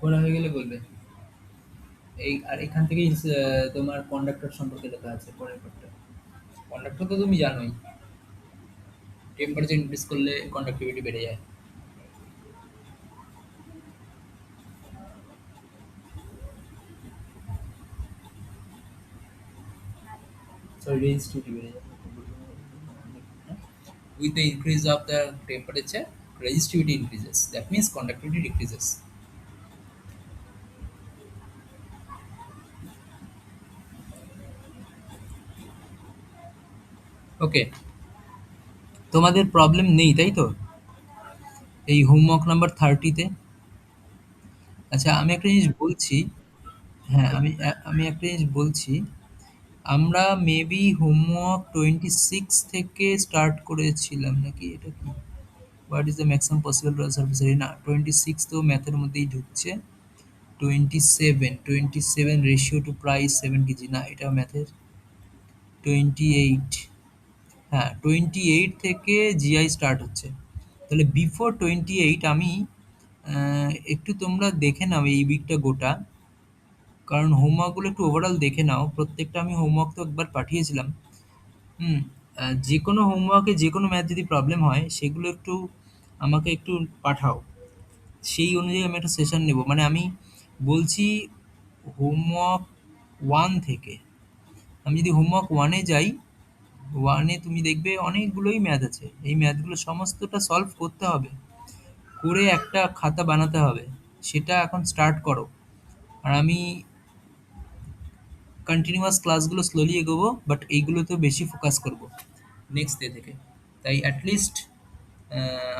পড়া হয়ে গেলে বলবে। এই আর এখান থেকেই তোমার কন্ডাক্টর সম্পর্কে লেখা আছে পরের পার্টটা। কন্ডাক্টর তো তুমি জানোই, টেম্পারেচার ইনক্রিজ করলে কন্ডাক্টিভিটি বেড়ে যায়। সরি, রেজিস্টিভিটি বেড়ে যায়। With the increase of the temperature, resistivity increases. That means conductivity decreases. ওকে, তোমাদের প্রবলেম নেই তাই তো এই হোমওয়ার্ক নাম্বার 30-তে? আচ্ছা আমি একটা জিনিস বলছি, হ্যাঁ আমি একটা জিনিস বলছি, আমরা মেবি হোমওয়ার্ক 26 থেকে স্টার্ট করেছিলাম নাকি, এটা কি? What is the maximum possible service area? না, 26 তো ম্যাথের মধ্যেই ঢুকছে। 27 রেশিও টু প্রাইস 7 কেজি, না এটা ম্যাথের। 28, হ্যাঁ 28 থেকে জিআই স্টার্ট হচ্ছে, তাহলে বিফোর 28 আমি একটু তোমরা দেখে নাও এই উইকটা গোটা, কারণ হোমওয়ার্কগুলো একটু ওভারঅল দেখে নাও, প্রত্যেকটা আমি হোমওয়ার্ক তো একবার পাঠিয়েছিলাম। হুম, যে কোনো হোমওয়ার্কে যে কোনো ম্যাথ যদি প্রবলেম হয় সেগুলো একটু আমাকে একটু পাঠাও, সেই অনুযায়ী আমি একটা সেশন নেব, মানে আমি বলছি হোমওয়ার্ক ওয়ান থেকে, আমি যদি হোমওয়ার্ক ওয়ানে যাই, ওয়ানে তুমি দেখবে অনেকগুলোই ম্যাথ আছে, এই ম্যাথগুলো সমস্তটা সলভ করতে হবে, করে একটা খাতা বানাতে হবে, সেটা এখন স্টার্ট করো। আর আমি কন্টিনিউয়াস ক্লাসগুলো স্লোলি এগোবো, বাট এইগুলোতে বেশি ফোকাস করব নেক্সট ডে থেকে। তাই অ্যাটলিস্ট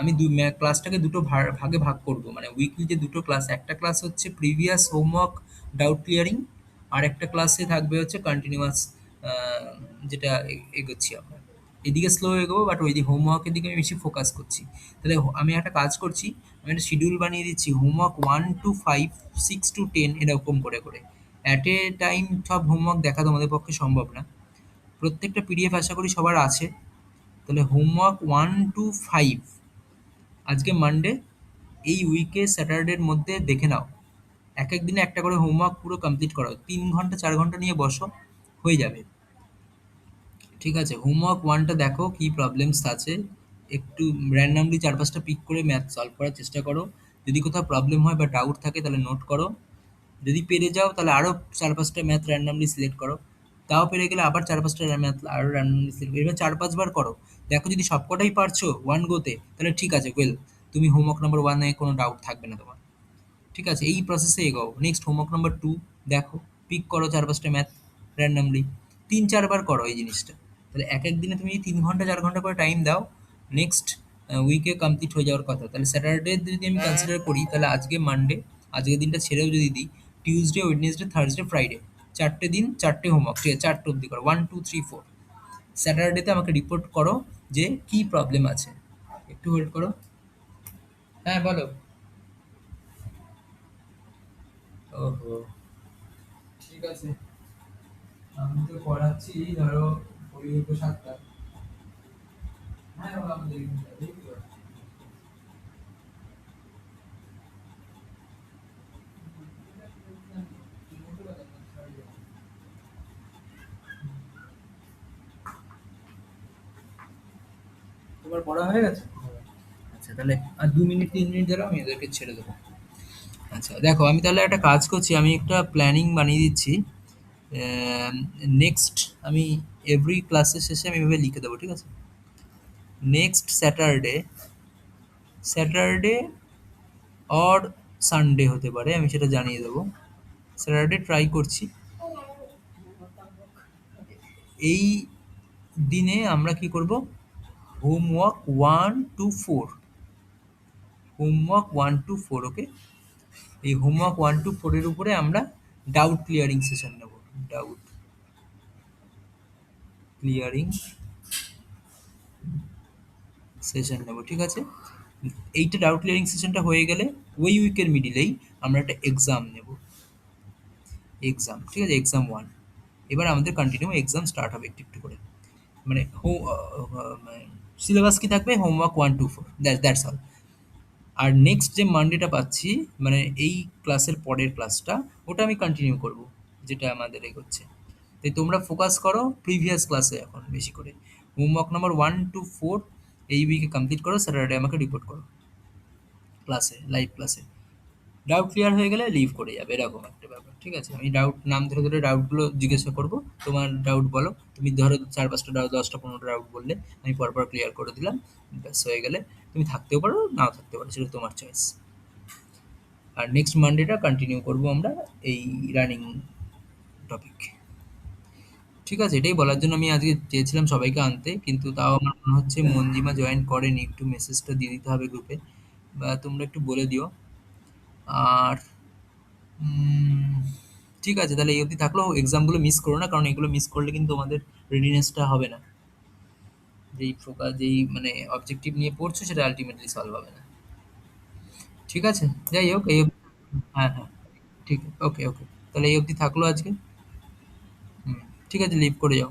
আমি ক্লাসটাকে দুটো ভাগে ভাগ করব, মানে উইকলি যে দুটো ক্লাস, একটা ক্লাস হচ্ছে প্রিভিয়াস হোমওয়ার্ক ডাউট ক্লিয়ারিং, আর একটা ক্লাসে থাকবে হচ্ছে কন্টিনিউয়াস, যেটা এগোচ্ছি আমরা। এদিকে স্লো এগোবো, বাট ওই দিকে হোমওয়ার্কের দিকে আমি বেশি ফোকাস করছি। তাহলে আমি একটা কাজ করছি, আমি একটা শিডিউল বানিয়ে দিচ্ছি, হোমওয়ার্ক 1 to 5, 6 to 10 এরকম করে করে। অ্যাট এ টাইম সব হোমওয়ার্ক দেখা তোমাদের পক্ষে সম্ভব না। প্রত্যেকটা পিডিএফ আশা করি সবার আছে। তাহলে হোমওয়ার্ক 1 to 5 আজকে মানডে, এই উইকে স্যাটারডের মধ্যে দেখে নাও। এক এক দিনে একটা করে হোমওয়ার্ক পুরো কমপ্লিট করো, 3 ঘন্টা 4 ঘন্টা নিয়ে বসো, হয়ে যাবে। ঠিক আছে, হোমওয়ার্ক ওয়ানটা দেখো কি প্রবলেমস আছে, একটু র্যান্ডামলি 4-5টা পিক করে ম্যাথ সলভ করার চেষ্টা করো। যদি কোথাও প্রবলেম হয় বা ডাউট থাকে তাহলে নোট করো। যদি পেরে যাও তাহলে আরও 4-5টা ম্যাথ র্যান্ডামলি সিলেক্ট করো। তাও পেরে গেলে আবার 4-5টা ম্যাথ আরও র্যান্ডামলি সিলেক্ট, এবার 4-5 বার করো। দেখো যদি সবকটাই পারছো ওয়ান গোতে, তাহলে ঠিক আছে, ওয়েল, তুমি হোমওয়ার্ক নাম্বার ওয়ানে কোনো ডাউট থাকবে না তোমার। ঠিক আছে, এই প্রসেসে এগোও। নেক্সট হোমওয়ার্ক নাম্বার 2 দেখো, পিক করো 4-5টা ম্যাথ র্যান্ডামলি, 3-4 বার করো এই জিনিসটা। তাহলে এক এক দিনে তুমি 3 ঘন্টা 4 ঘন্টা করে টাইম দাও, নেক্সট উইকে কমপ্লিট হয়ে যাওয়ার কথা। তাহলে স্যাটারডে যদি আমি কনসিডার করি, তাহলে আজকে মানডে, আজকের দিনটা ছেড়েও যদি দিই, টিউসডে, ওয়েডনেসডে, থার্সডে, ফ্রাইডে, 4টে দিন 4টে হোমওয়ার্ক, ঠিক আছে, 4টে অবধি করো, 1 2 3 4। স্যাটারডেতে আমাকে রিপোর্ট করো যে কি প্রবলেম আছে। একটু হোল্ড করো। হ্যাঁ বলো। ওহো, ঠিক আছে, আমি তো পড়াচ্ছি, ধরো ওই 7টা। হ্যাঁ বাবা, আমি দেখি তো। তোমার পড়া হয়ে গেছে? আচ্ছা, তাহলে আর 2 মিনিট 3 মিনিট ধরো, আমি এদেরকে ছেড়ে দেবো। আচ্ছা দেখো, আমি তাহলে একটা কাজ করছি, আমি একটা প্ল্যানিং বানিয়ে দিচ্ছি। নেক্সট আমি এভরি ক্লাসের শেষে আমি এভাবে লিখে দেবো, ঠিক আছে? Next Saturday, Saturday or Sunday হতে পারে, আমি সেটা জানিয়ে দেবো। স্যাটারডে ট্রাই করছি, এই দিনে আমরা কি করব, হোমওয়ার্ক 1 to 4, হোমওয়ার্ক 1 to 4, ওকে? এই হোমওয়ার্ক 1 to 4 এর উপরে আমরা ডাউট ক্লিয়ারিং সেশন নেব, ডাউট ক্লিয়ারিং সেশন নেব, ঠিক আছে? এইটা ডাউট ক্লিয়ারিং সেশনটা হয়ে গেলে ওই উইকের মিডিলেই আমরা একটা এক্সাম নেব, এক্সাম, ঠিক আছে, এক্সাম 1। এবার আমাদের কন্টিনিউ এক্সাম স্টার্ট হবে একটু একটু করে। মানে সিলেবাস কি থাকবে, হোমওয়ার্ক 1 to 4, দ্যাটস অল। আর নেক্সট যে মানডেটা পাচ্ছি, মানে এই ক্লাসের পরের ক্লাসটা, ওটা আমি কন্টিনিউ করব, যেটা আমাদের এগোচ্ছে। তাই তোমরা ফোকাস করো প্রিভিয়াস ক্লাসে এখন বেশি করে। হোমওয়ার্ক নাম্বার 1 to 4 এই উইকে কমপ্লিট করো, স্যাটারডে আমাকে রিপোর্ট করো ক্লাসে, লাইভ ক্লাসে। ডাউট ক্লিয়ার হয়ে গেলে লিভ করে যাবে, এরকম একটা ব্যাপার, ঠিক আছে? আমি ডাউট নাম ধরে ধরে ডাউটগুলো জিজ্ঞাসা করবো, তোমার ডাউট বলো, তুমি ধরো 4-5টা ডাউট, 10টা 15টা ডাউট বললে, আমি পরপর ক্লিয়ার করে দিলাম, ব্যাস হয়ে গেলে। তুমি থাকতেও পারো, নাও থাকতে পারো, সেটা তোমার চয়েস। আর নেক্সট মানডেটা কন্টিনিউ করবো আমরা এই রানিং টপিক। ঠিক আছে, এটাই বলার জন্য আমি আজকে চেয়েছিলাম সবাইকে আনতে, কিন্তু তাও আমার মনে হচ্ছে মঞ্জিমা জয়েন করেনি, একটু মেসেজটা দিয়ে দিতে হবে গ্রুপে, বা তোমরা একটু বলে দিও। আর উম, ঠিক আছে, তাহলে এই অবধি থাকলো। এক্সামগুলো মিস করো না, কারণ এগুলো মিস করলে কিন্তু তোমাদের রেডিনেসটা হবে না, যেই ফোকাস, যেই মানে অবজেক্টিভ নিয়ে পড়ছো সেটা আলটিমেটলি সলভ হবে না। ঠিক আছে, যাই হোক এই হ্যাঁ হ্যাঁ, ঠিক, ওকে ওকে, তাহলে এই অবধি থাকলো আজকে। হুম, ঠিক আছে, লিভ করে যাও।